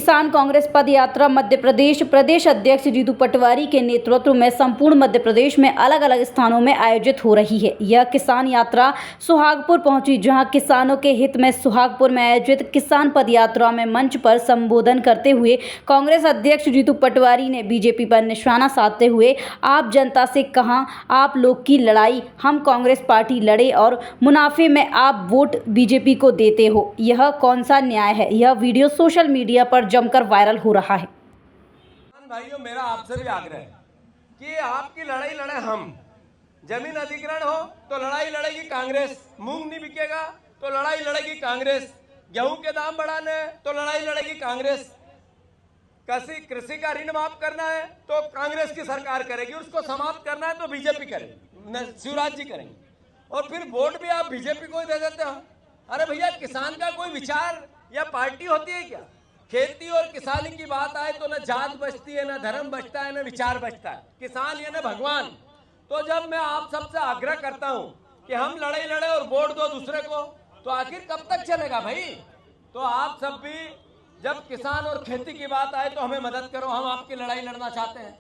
किसान कांग्रेस पद यात्रा मध्य प्रदेश प्रदेश अध्यक्ष जीतू पटवारी के नेतृत्व में संपूर्ण मध्य प्रदेश में अलग अलग स्थानों में आयोजित हो रही है। यह किसान यात्रा सुहागपुर पहुंची, जहां किसानों के हित में सुहागपुर में आयोजित किसान पद यात्रा में मंच पर संबोधन करते हुए कांग्रेस अध्यक्ष जीतू पटवारी ने बीजेपी पर निशाना साधते हुए आप जनता से कहा, आप लोग की लड़ाई हम कांग्रेस पार्टी लड़े और मुनाफे में आप वोट बीजेपी को देते हो, यह कौन सा न्याय है। यह वीडियो सोशल मीडिया पर जमकर वायरल हो रहा है। भाइयों, मेरा आपसे भी आग्रह है कि आपकी लड़ाई लड़े हम। जमीन अधिग्रहण हो तो लड़ाई लड़ेगी कांग्रेस, मूंग नहीं बिकेगा तो लड़ाई लड़ेगी कांग्रेस, गेहूं के दाम बढ़ाने तो लड़ाई लड़ेगी कांग्रेस, कृषि का ऋण माफ करना है तो कांग्रेस की सरकार करेगी, उसको समाप्त करना है तो बीजेपी करेगी, शिवराज जी करेंगे, और फिर वोट भी आप बीजेपी को ही दे देते हो। अरे भैया, किसान का कोई विचार या पार्टी होती है क्या? खेती और किसानी की बात आए तो न जात बचती है, न धर्म बचता है, न विचार बचता है। किसान या न भगवान। तो जब मैं आप सबसे आग्रह करता हूं कि हम लड़ाई लड़े और वोट दो दूसरे को, तो आखिर कब तक चलेगा भाई? तो आप सब भी जब किसान और खेती की बात आए तो हमें मदद करो, हम आपकी लड़ाई लड़ना चाहते हैं।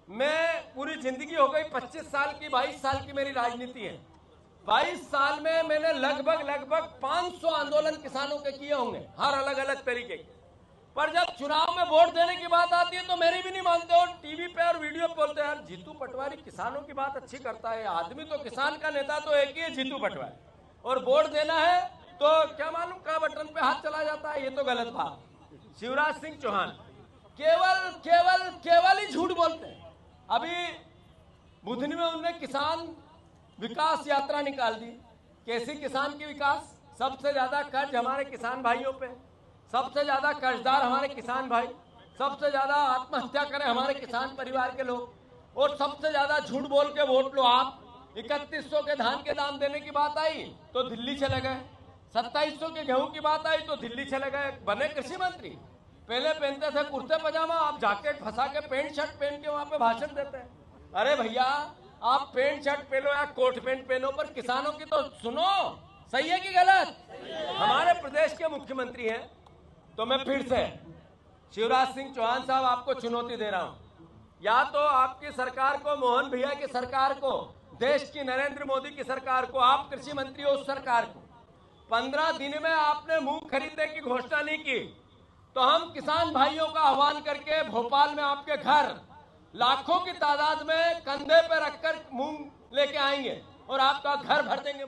मैं पूरी जिंदगी हो गई 25 साल की, 22 साल की मेरी राजनीति है। 22 साल में मैंने लगभग 500 आंदोलन किसानों के किए होंगे, हर अलग अलग तरीके के। पर जब चुनाव में वोट देने की बात आती है तो मेरी भी नहीं मानते हो। टीवी पे और वीडियो पे बोलते हैं यार जीतू पटवारी किसानों की बात अच्छी करता है। आदमी तो किसान का नेता तो एक ही है, जीतू पटवारी, और वोट देना है तो क्या मालूम क्या बटन पे हाथ चला जाता है। ये तो गलत बात। शिवराज सिंह चौहान केवल ही झूठ बोलते हैं। अभी बुधनी में उन्होंने किसान विकास यात्रा निकाल दी। कैसी किसान की विकास? सबसे ज्यादा कर्ज हमारे किसान भाइयों पे, सबसे ज्यादा कर्जदार हमारे किसान भाई, सबसे ज्यादा आत्महत्या करें हमारे किसान परिवार के लोग, और सबसे ज्यादा झूठ बोल के वोट लो आप। 3100 के धान के दाम देने की बात आई तो दिल्ली चले गए, 2700 के गेहूं की बात आई तो दिल्ली चले गए। बने कृषि मंत्री, पहले पहनते थे कुर्ते पजामा, आप जैकेट फंसा के पैंट शर्ट पहन के वहां पे भाषण देते हैं। अरे भैया, आप पैंट शर्ट पहनो या कोट पैंट पहनो, पर किसानों की तो सुनो। सही है कि गलत? हमारे प्रदेश के मुख्यमंत्री हैं, तो मैं फिर से शिवराज सिंह चौहान साहब आपको चुनौती दे रहा हूं। या तो आपकी सरकार को, मोहन भैया की सरकार को, देश की नरेंद्र मोदी की सरकार को, आप कृषि मंत्री हो उस सरकार को, 15 दिन में आपने मूंग खरीदने की घोषणा नहीं की, तो हम किसान भाइयों का आह्वान करके भोपाल में आपके घर लाखों की तादाद में कंधे पे रखकर मूंग लेके आएंगे और आपका घर भर देंगे।